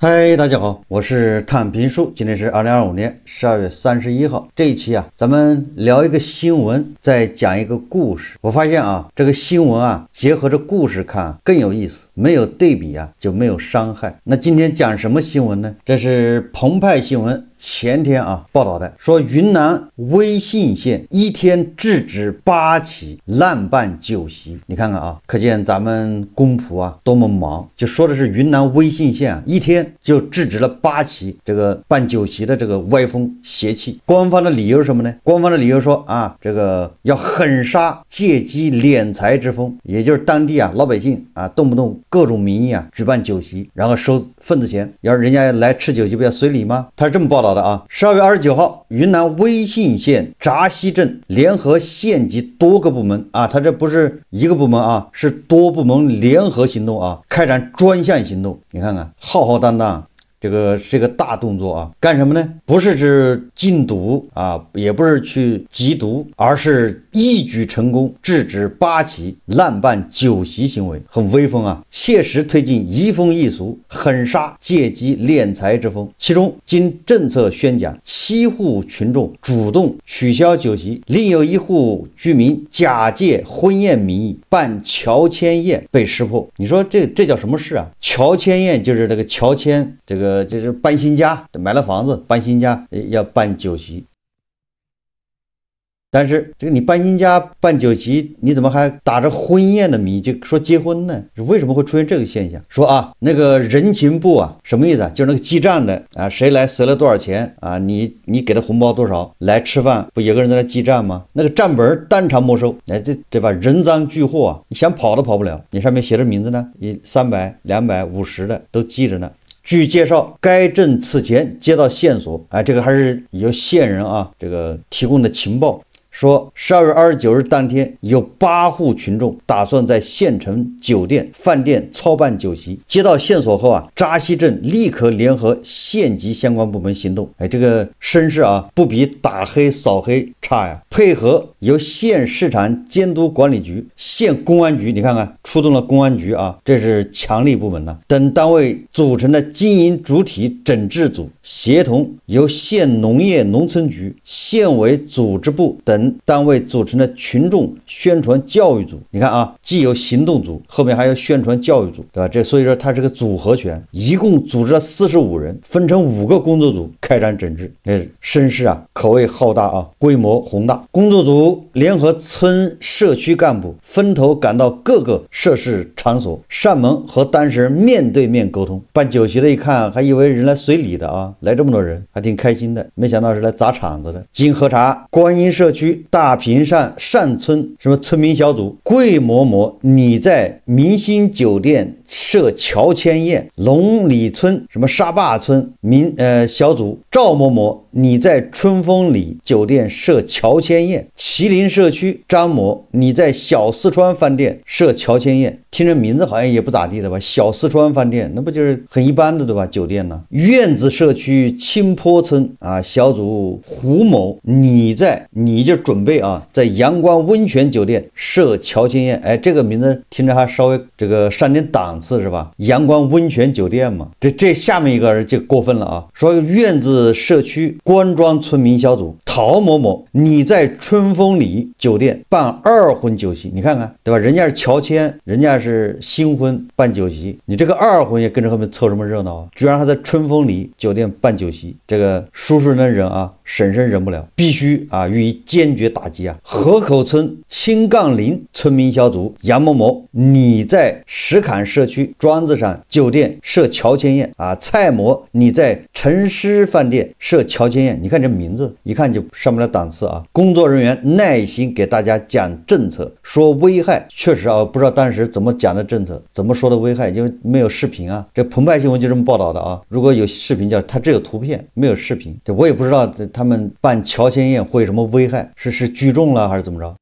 嗨，大家好，我是探评书，今天是2025年12月31号。这一期咱们聊一个新闻，再讲一个故事。我发现这个新闻结合着故事看更有意思，没有对比就没有伤害。那今天讲什么新闻呢？这是澎湃新闻前天报道的，说云南威信县一天制止8起滥办酒席。你看看可见咱们公仆多么忙。就说的是云南威信县一天就制止了8起这个办酒席的这个歪风邪气。官方的理由是什么呢？官方的理由说这个要狠杀借机敛财之风，也就是当地老百姓动不动各种名义举办酒席，然后收份子钱，要人家来吃酒席不要随礼吗？他是这么报道的12月29号，云南威信县扎西镇联合县级多个部门他这不是一个部门是多部门联合行动开展专项行动。你看看浩浩荡荡，这个是一个大动作干什么呢？不是指禁毒也不是去缉毒，而是一举成功制止8起滥办酒席行为，很威风切实推进移风易俗，狠杀借机敛财之风。其中经政策宣讲，7户群众主动取消酒席，另有1户居民假借婚宴名义办乔迁宴被识破。你说这叫什么事乔迁宴就是这个乔迁，这个就是搬新家，买了房子搬新家要办酒席。但是这个你搬新家办酒席，你怎么还打着婚宴的名义就说结婚呢？为什么会出现这个现象？说那个人情部什么意思就是那个记账的谁来随了多少钱你给他红包多少，来吃饭不有个人在那记账吗？那个账本当场没收，对吧？人赃俱获你想跑都跑不了。你上面写着名字呢，300、200、50的都记着呢。据介绍，该镇此前接到线索这个还是由县人这个提供的情报，说12月29日当天有8户群众打算在县城酒店饭店操办酒席。接到线索后扎西镇立刻联合县级相关部门行动。这个声势不比打黑扫黑差呀。配合由县市场监督管理局、县公安局，你看看出动了公安局这是强力部门等单位组成的经营主体整治组，协同由县农业农村局、县委组织部等单位组成的群众宣传教育组。你看既有行动组，后面还有宣传教育组，对吧？这所以说它是个组合拳，一共组织了45人，分成5个工作组开展整治。声势口味浩大规模宏大。工作组联合村社区干部分头赶到各个涉事场所，上门和当事人面对面沟通。办酒席的一看还以为人来随礼的来这么多人还挺开心的，没想到是来砸场子的。经核查，观音社区大坪上村什么村民小组，桂某某你在明星酒店设乔迁宴，龙里村什么沙坝村小组，赵某某你在春风里酒店设乔迁宴，麒麟社区张某你在小四川饭店设乔迁宴。听着名字好像也不咋地的吧，小四川饭店那不就是很一般的对吧？酒店呢？院子社区青坡村小组胡某你就准备在阳光温泉酒店设乔迁宴。这个名字听着还稍微这个上点档次是吧？阳光温泉酒店嘛。这下面一个人就过分了说院子社区关庄村民小组陶某某你在春风里酒店办2婚酒席。你看看对吧？人家是乔迁，人家是新婚办酒席，你这个2婚也跟着后面凑什么热闹居然还在春风里酒店办酒席，这个叔叔能忍婶婶忍不了，必须予以坚决打击河口村青杠林村民小组杨某某你在石坎社区庄子上酒店设乔迁宴蔡某你在陈师饭店设乔迁宴。你看这名字一看就上不了档次工作人员耐心给大家讲政策，说危害，确实不知道当时怎么讲的政策，怎么说的危害，因为没有视频这澎湃新闻就这么报道的如果有视频它只有图片没有视频，我也不知道他们办乔迁宴会有什么危害，是聚众了还是怎么着。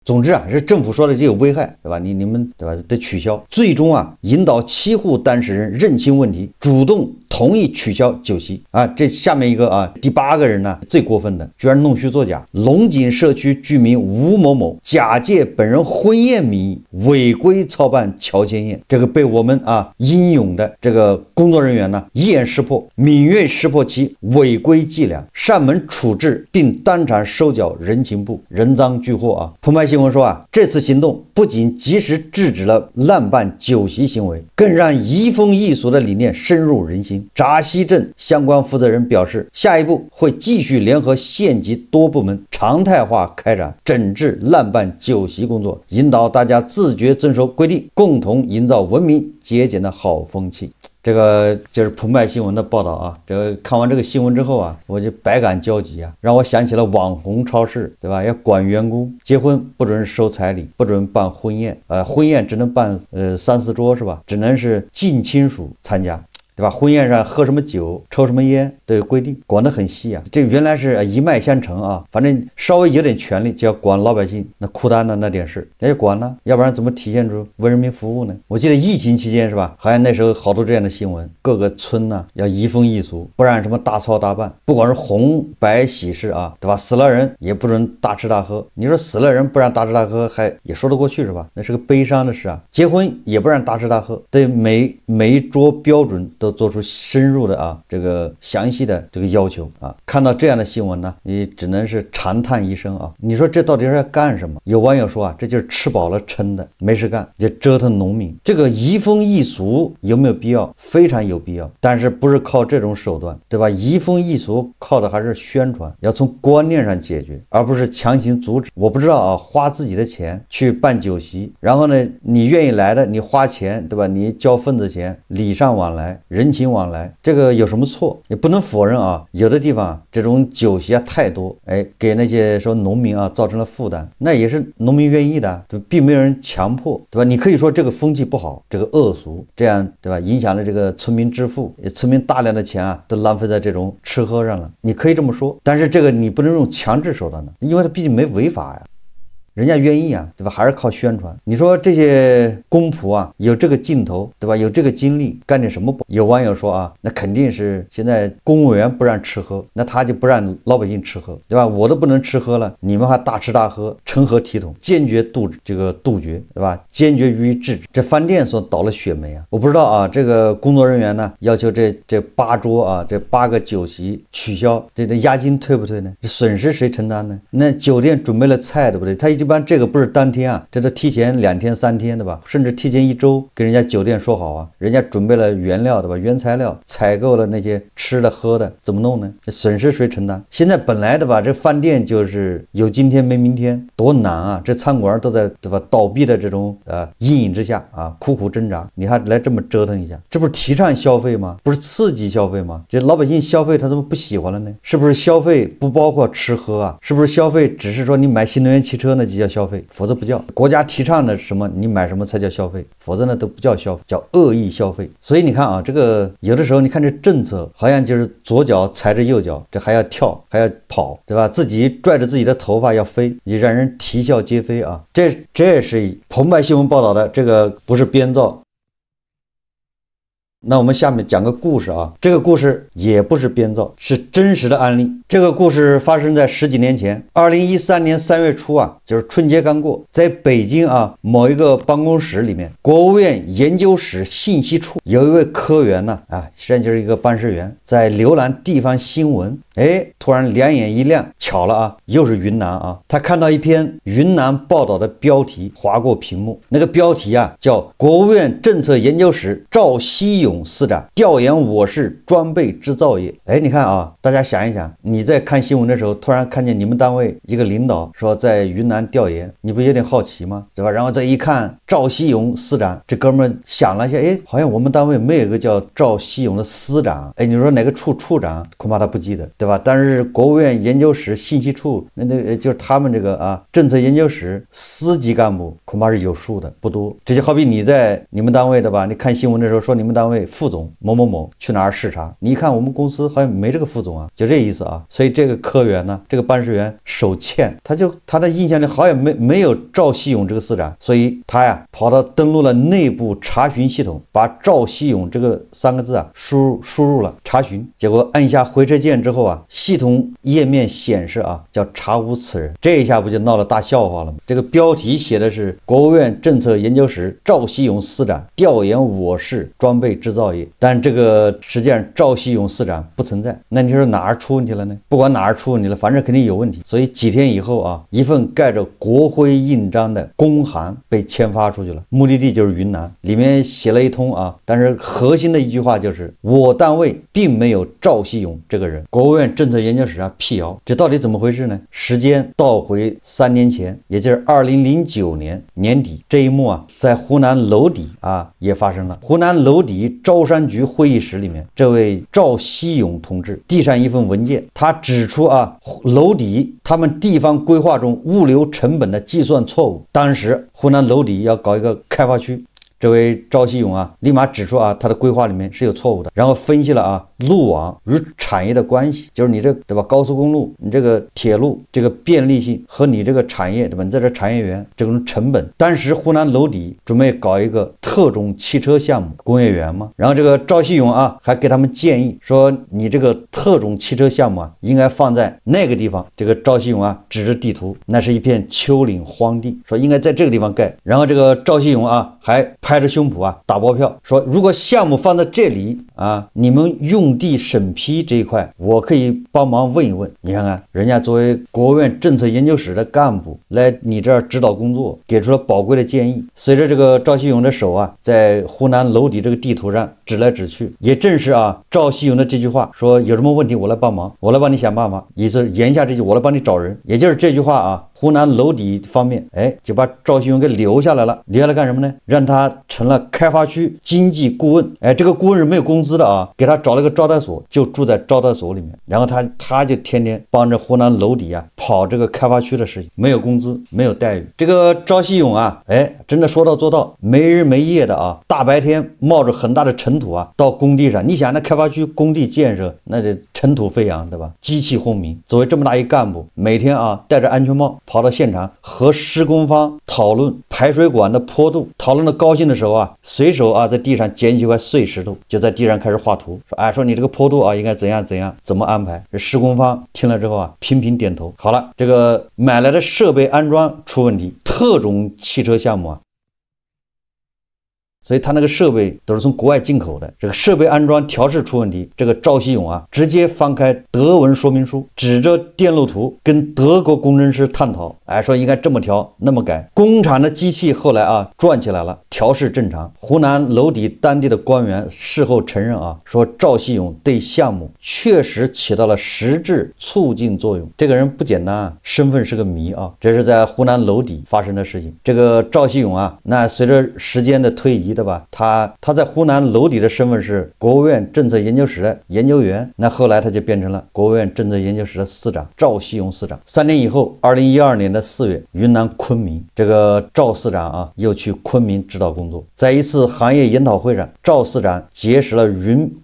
总之是政府说的就有危害，对吧？你们对吧得取消。最终引导7户当事人认清问题，主动同意取消酒席啊。这下面一个啊，第8个人呢最过分的，居然弄虚作假。龙井社区居民吴某某假借本人婚宴名义违规操办乔迁宴，这个被我们英勇的这个工作人员呢一眼识破，敏锐识破其违规伎俩，上门处置并当场收缴人情部，人赃俱获啊。澎湃新闻说这次行动不仅及时制止了滥办酒席行为，更让移风易俗的理念深入人心。闸西镇相关负责人表示，下一步会继续联合县级多部门常态化开展整治滥办酒席工作，引导大家自觉遵守规定，共同营造文明节俭的好风气。这个就是澎湃新闻的报道啊。这个看完这个新闻之后我就百感交集让我想起了网红超市，对吧？要管员工，结婚不准收彩礼，不准办婚宴，婚宴只能办3、4桌是吧？只能是近亲属参加。对吧？婚宴上喝什么酒、抽什么烟都有规定，管得很细这原来是一脉相承反正稍微有点权利就要管老百姓那哭单的那点事，那就管了，要不然怎么体现出为人民服务呢？我记得疫情期间是吧？好像那时候好多这样的新闻，各个村要移风易俗，不让什么大操大办，不管是红白喜事对吧？死了人也不准大吃大喝。你说死了人不让大吃大喝，还也说得过去是吧？那是个悲伤的事结婚也不让大吃大喝，对每一桌标准都做出深入的这个详细的这个要求看到这样的新闻呢，你只能是长叹一声你说这到底是要干什么？有网友说这就是吃饱了撑的，没事干就折腾农民。这个移风易俗有没有必要？非常有必要，但是不是靠这种手段，对吧？移风易俗靠的还是宣传，要从观念上解决，而不是强行阻止。我不知道花自己的钱去办酒席，然后呢，你愿意来的，你花钱，对吧？你交份子钱，礼尚往来，人情往来，这个有什么错？也不能否认有的地方这种酒席太多，给那些说农民造成了负担，那也是农民愿意的，对，并没有人强迫，对吧？你可以说这个风气不好，这个恶俗，这样对吧？影响了这个村民致富，村民大量的钱都浪费在这种吃喝上了，你可以这么说，但是这个你不能用强制手段的，因为它毕竟没违法人家愿意对吧？还是靠宣传。你说这些公仆有这个劲头，对吧？有这个精力，干点什么不？有网友说那肯定是现在公务员不让吃喝，那他就不让老百姓吃喝，对吧？我都不能吃喝了，你们还大吃大喝，成何体统？坚决杜绝，对吧？坚决予以制止。这饭店所倒了血霉我不知道这个工作人员呢要求这8桌这8个酒席取消，这押金退不退呢？这损失谁承担呢？那酒店准备了菜，对不对？他一般这个不是当天这都提前2天3天，对吧？甚至提前1周跟人家酒店说好人家准备了原料，对吧？原材料，采购了那些吃的喝的，怎么弄呢？这损失谁承担？现在本来的吧，这饭店就是有今天没明天，多难这餐馆都在对吧倒闭的这种阴影之下苦苦挣扎，你还来这么折腾一下，这不是提倡消费吗？不是刺激消费吗？这老百姓消费他怎么不喜欢了呢？是不是消费不包括吃喝是不是消费只是说你买新能源汽车呢就叫消费，否则不叫。国家提倡的什么你买什么才叫消费，否则呢都不叫消费，叫恶意消费。所以你看这个有的时候你看这政策好像就是左脚踩着右脚，这还要跳还要跑，对吧？自己拽着自己的头发要飞，也让人啼笑皆非这是澎湃新闻报道的，这个不是编造。那我们下面讲个故事这个故事也不是编造，是真实的案例。这个故事发生在10几年前，2013年3月初就是春节刚过，在北京某一个办公室里面，国务院研究室信息处有一位科员实际上就是一个办事员，在浏览地方新闻，突然两眼一亮，巧了又是云南他看到一篇云南报道的标题划过屏幕，那个标题叫国务院政策研究室赵希勇司长调研我市装备制造业。你看大家想一想，你在看新闻的时候突然看见你们单位一个领导说在云南调研，你不有点好奇吗？对吧？然后再一看赵希勇司长，这哥们想了一下，好像我们单位没有一个叫赵希勇的司长，你说哪个处长恐怕他不记得，对吧？但是国务院研究室信息处那就是他们这个政策研究室司级干部恐怕是有数的，不多。这就好比你在你们单位的吧，你看新闻的时候说你们单位副总某某某去哪儿视察？你一看我们公司好像没这个副总啊，就这意思啊。所以这个科员呢，这个办事员手欠，他的印象里好像没有赵锡勇这个司长，所以他呀跑到登录了内部查询系统，把赵锡勇这个3个字啊输入了查询，结果按下回车键之后啊，系统页面显示啊叫查无此人，这一下不就闹了大笑话了吗？这个标题写的是国务院政策研究室赵锡勇司长调研我市装备制造业，但这个实际上赵锡勇司长不存在。那你说哪儿出问题了呢？不管哪儿出问题了，反正肯定有问题。所以几天以后啊，一份盖着国徽印章的公函被签发出去了，目的地就是云南，里面写了一通啊，但是核心的一句话就是我单位并没有赵锡勇这个人。国务院政策研究室啊辟谣，这到底怎么回事呢？时间倒回3年前，也就是2009年年底，这一幕啊在湖南娄底啊也发生了。湖南娄底招商局会议室里面，这位赵锡勇同志递上一份文件，他指出啊娄底他们地方规划中物流成本的计算错误。当时湖南娄底要搞一个开发区，这位赵锡勇啊立马指出啊他的规划里面是有错误的，然后分析了啊路网与产业的关系，就是你这对吧高速公路你这个铁路这个便利性和你这个产业对吧，你在这产业园这种成本。当时湖南娄底准备搞一个特种汽车项目工业园嘛，然后这个赵锡勇啊还给他们建议说你这个特种汽车项目啊应该放在那个地方。这个赵锡勇啊指着地图，那是一片丘陵荒地，说应该在这个地方盖。然后这个赵锡勇啊还拍着胸脯啊打包票说，如果项目放在这里啊，你们用地审批这一块我可以帮忙问一问。你看看人家作为国务院政策研究室的干部来你这儿指导工作，给出了宝贵的建议。随着这个赵锡勇的手啊在湖南娄底这个地图上指来指去，也正是啊赵锡勇的这句话说有什么问题我来帮忙，我来帮你想办法，意思言下这句我来帮你找人，也就是这句话啊，湖南娄底方面就把赵锡勇给留下来了。留下来干什么呢？让他成了开发区经济顾问。这个顾问是没有工资的啊，给他找了个招待所，就住在招待所里面，然后他就天天帮着湖南娄底啊跑这个开发区的事情，没有工资没有待遇。这个赵锡勇啊真的说到做到，没日没夜的啊，大白天冒着很大的尘土啊到工地上。你想那开发区工地建设那这尘土飞扬对吧，机器轰鸣。作为这么大一干部，每天啊戴着安全帽跑到现场和施工方讨论排水管的坡度，讨论的高兴的时候啊，随手啊在地上捡起块碎石头，就在地上开始画图，说你这个坡度啊应该怎样怎样怎么安排。这施工方听了之后啊频频点头。好了，这个买来的设备安装出问题，特种汽车项目啊，所以他那个设备都是从国外进口的，这个设备安装调试出问题，这个赵锡勇啊直接翻开德文说明书，指着电路图跟德国工程师探讨，说应该这么调那么改。工厂的机器后来啊转起来了，调试正常。湖南娄底当地的官员事后承认啊，说赵锡勇对项目确实起到了实质促进作用。这个人不简单啊，身份是个谜啊。这是在湖南娄底发生的事情。这个赵锡勇啊，那随着时间的推移对吧，他在湖南娄底的身份是国务院政策研究室的研究员，那后来他就变成了国务院政策研究室的司长，赵锡勇司长。3年以后，2012年的4月，云南昆明，这个赵司长啊又去昆明指导工作。在一次行业研讨会上，赵司长结识了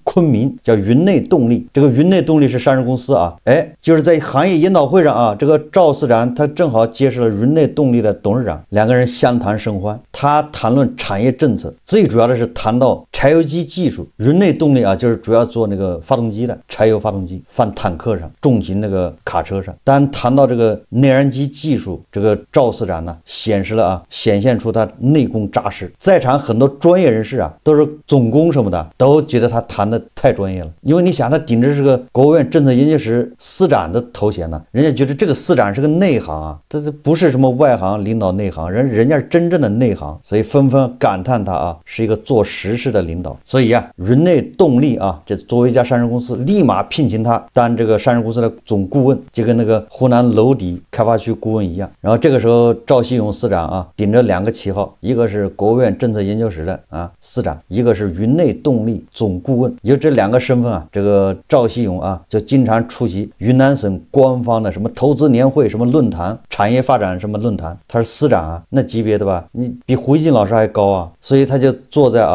昆明叫云内动力，这个云内动力是上市公司啊，就是在行业研讨会上啊，这个赵司长他正好结识了云内动力的董事长，两个人相谈甚欢。他谈论产业政策，最主要的是谈到柴油机技术。云内动力啊就是主要做那个发动机的，柴油发动机放坦克上，重型那个卡车上。但谈到这个内燃机技术，这个赵司长呢显现出他内功扎实。在场很多专业人士啊都是总工什么的，都觉得他谈的太专业了。因为你想他顶着是个国务院政策研究室司长的头衔呢，人家觉得这个司长是个内行啊，这不是什么外行领导内行，人家是真正的内行，所以纷纷感叹他啊是一个做实事的领导。所以啊，云内动力啊这作为一家上市公司，立马聘请他当这个上市公司的总顾问，就跟那个湖南娄底开发区顾问一样。然后这个时候赵锡勇司长啊顶着2个旗号，一个是国务院政策研究室的司长，一个是云内动力总顾问。也就这2个身份啊，这个赵锡勇啊就经常出席云南省官方的什么投资年会、什么论坛、产业发展什么论坛。他是司长啊，那级别的吧，你比胡锡进老师还高啊，所以他就接坐在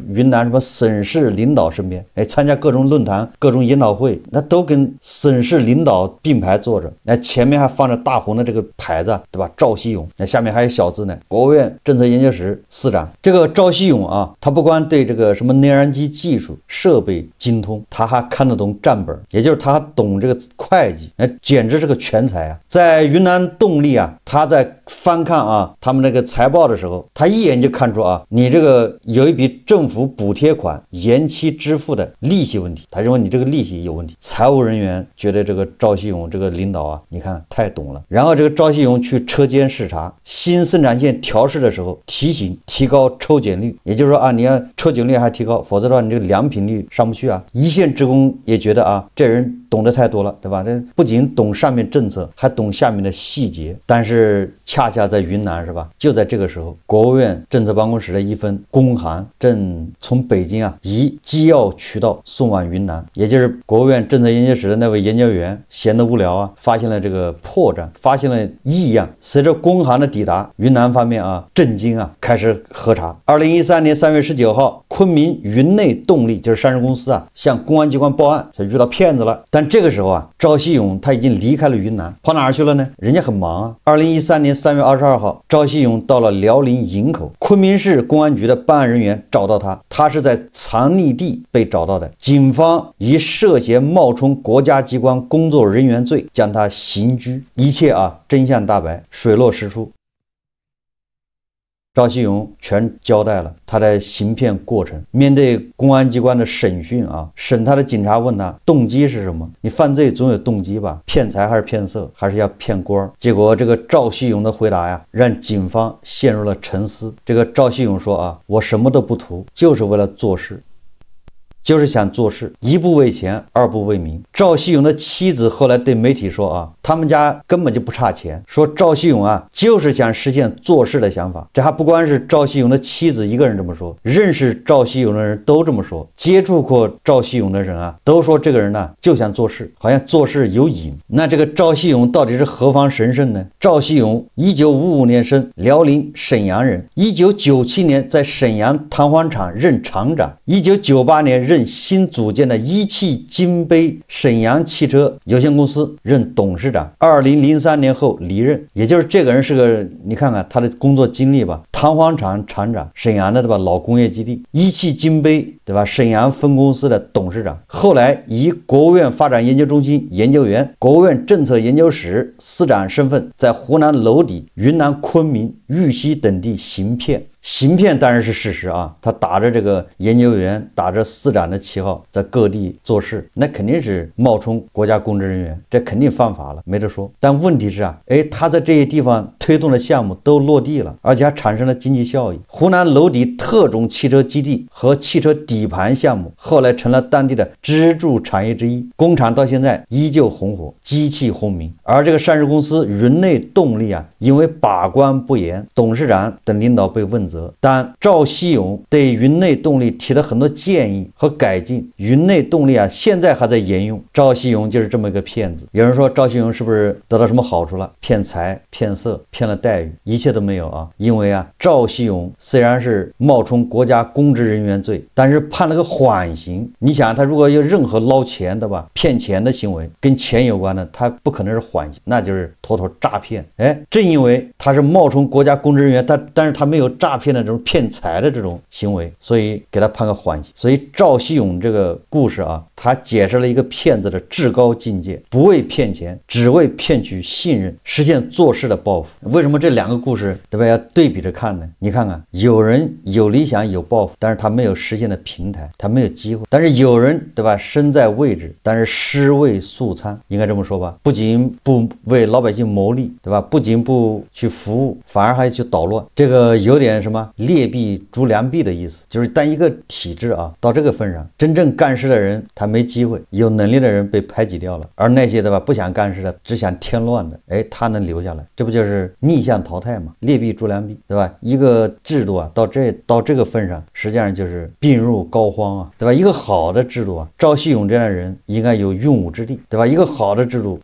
云南什么省市领导身边，参加各种论坛、各种研讨会，那都跟省市领导并排坐着，前面还放着大红的这个牌子，对吧？赵锡勇，下面还有小字呢，国务院政策研究室司长。这个赵锡勇他不光对这个什么内燃机技术设备精通，他还看得懂账本，也就是他懂这个会计，简直是个全才在云南动力他在翻看他们那个财报的时候，他一眼就看出你这个有一笔政府补贴款延期支付的利息问题，他认为你这个利息有问题。财务人员觉得这个赵锡勇这个领导你看太懂了。然后这个赵锡勇去车间视察，新生产线调试的时候提醒提高抽检率，也就是说你要抽检率还提高，否则的话你这个良品率上不去一线职工也觉得这人懂得太多了，对吧？这不仅懂上面政策，还懂下面的细节。但是恰恰在云南是吧？就在这个时候，国务院政策办公室的一份公函正从北京以机要渠道送往云南，也就是国务院政策研究室的那位研究员闲得无聊发现了这个破绽，发现了异样。随着公函的抵达，云南方面震惊开始核查。2013年3月19号，昆明云内动力就是上市公司向公安机关报案，说遇到骗子了。但这个时候赵锡勇他已经离开了云南，跑哪儿去了呢？人家很忙2013年3月22号，赵锡勇到了辽宁营口，昆明市公安局的办案人员找到他，他是在藏匿地被找到的，警方以涉嫌冒充国家机关工作人员罪将他刑拘，一切真相大白，水落石出。赵锡勇全交代了他的行骗过程。面对公安机关的审讯审他的警察问他动机是什么？你犯罪总有动机吧？骗财还是骗色，还是要骗官？结果这个赵锡勇的回答让警方陷入了沉思。这个赵锡勇说我什么都不图，就是为了做事。就是想做事，一不为钱，二不为民。赵锡勇的妻子后来对媒体说他们家根本就不差钱，说赵锡勇就是想实现做事的想法。这还不光是赵锡勇的妻子一个人这么说，认识赵锡勇的人都这么说，接触过赵锡勇的人都说这个人就想做事，好像做事有瘾。那这个赵锡勇到底是何方神圣呢？赵锡勇1955年生，辽宁沈阳人，1997年在沈阳弹簧厂任厂长，1998年任新组建的一汽金杯沈阳汽车有限公司任董事长，2003年后离任。也就是这个人是个，你看看他的工作经历吧，弹簧厂厂长，沈阳的对吧，老工业基地，一汽金杯对吧，沈阳分公司的董事长，后来以国务院发展研究中心研究员、国务院政策研究室司长身份，在湖南娄底、云南昆明、玉溪等地行骗。行骗当然是事实他打着这个研究员、打着司长的旗号在各地做事，那肯定是冒充国家公职人员，这肯定犯法了，没得说。但问题是他在这些地方推动的项目都落地了，而且还产生了经济效益。湖南娄底特种汽车基地和汽车底盘项目后来成了当地的支柱产业之一，工厂到现在依旧红火，机器轰鸣。而这个上市公司云内动力因为把关不严，董事长等领导被问责，但赵锡勇对云内动力提了很多建议和改进，云内动力现在还在沿用。赵锡勇就是这么一个骗子。有人说赵锡勇是不是得到什么好处了？骗财、骗色、骗了待遇，一切都没有因为赵锡勇虽然是冒充国家公职人员罪，但是判了个缓刑。你想他如果有任何捞钱的吧，骗钱的行为跟钱有关的，他不可能是缓刑，那就是妥妥诈骗。正因为他是冒充国家公职人员，但是他没有诈骗的这种骗财的这种行为，所以给他判个缓刑。所以赵锡勇这个故事他解释了一个骗子的至高境界，不为骗钱，只为骗取信任，实现做事的抱负。为什么这两个故事对吧要对比着看呢？你看看，有人有理想有抱负，但是他没有实现的平台，他没有机会；但是有人对吧身在位置，但是尸位素餐，应该这么说吧，不仅不为老百姓谋利，对吧，不仅不去服务，反而还去捣乱。这个有点什么劣币逐良币的意思，就是当一个体制到这个份上，真正干事的人他没机会，有能力的人被排挤掉了，而那些对吧不想干事的，只想添乱的，他能留下来，这不就是逆向淘汰吗？劣币逐良币，对吧？一个制度到这个份上，实际上就是病入膏肓对吧？一个好的制度赵锡勇这样的人应该有用武之地，对吧？一个好的制度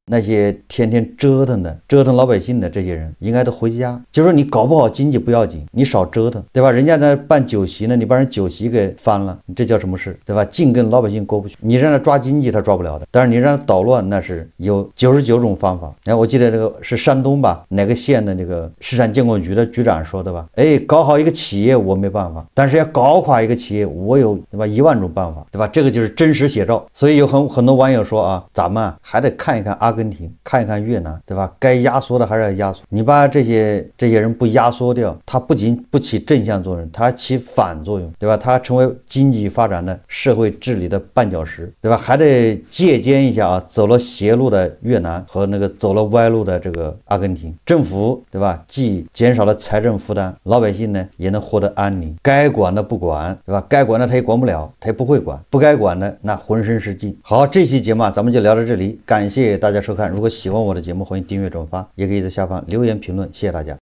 那些天天折腾老百姓的这些人，应该都回家。就说你搞不好经济不要紧，你少折腾，对吧？人家在办酒席呢，你把人酒席给翻了，这叫什么事，对吧？净跟老百姓过不去。你让他抓经济，他抓不了的。但是你让他捣乱，那是有99种方法。然后我记得这个是山东吧，哪个县的那个市场监管局的局长说的吧？哎，搞好一个企业我没办法，但是要搞垮一个企业，我有，对吧？10000种办法，对吧？这个就是真实写照。所以有很多网友说啊，咱们还得看一看阿根廷，看一看越南，对吧？该压缩的还是要压缩。你把这些人不压缩掉，它不仅不起正向作用，它还起反作用，对吧？它成为经济发展的、社会治理的绊脚石，对吧？还得借鉴一下啊，走了邪路的越南和那个走了歪路的这个阿根廷，政府，对吧？既减少了财政负担，老百姓呢也能获得安宁。该管的不管，对吧？该管的他也管不了，他也不会管；不该管的那浑身是劲。好，这期节目咱们就聊到这里，感谢大家收看。如果喜欢我的节目，欢迎订阅转发，也可以在下方留言评论，谢谢大家。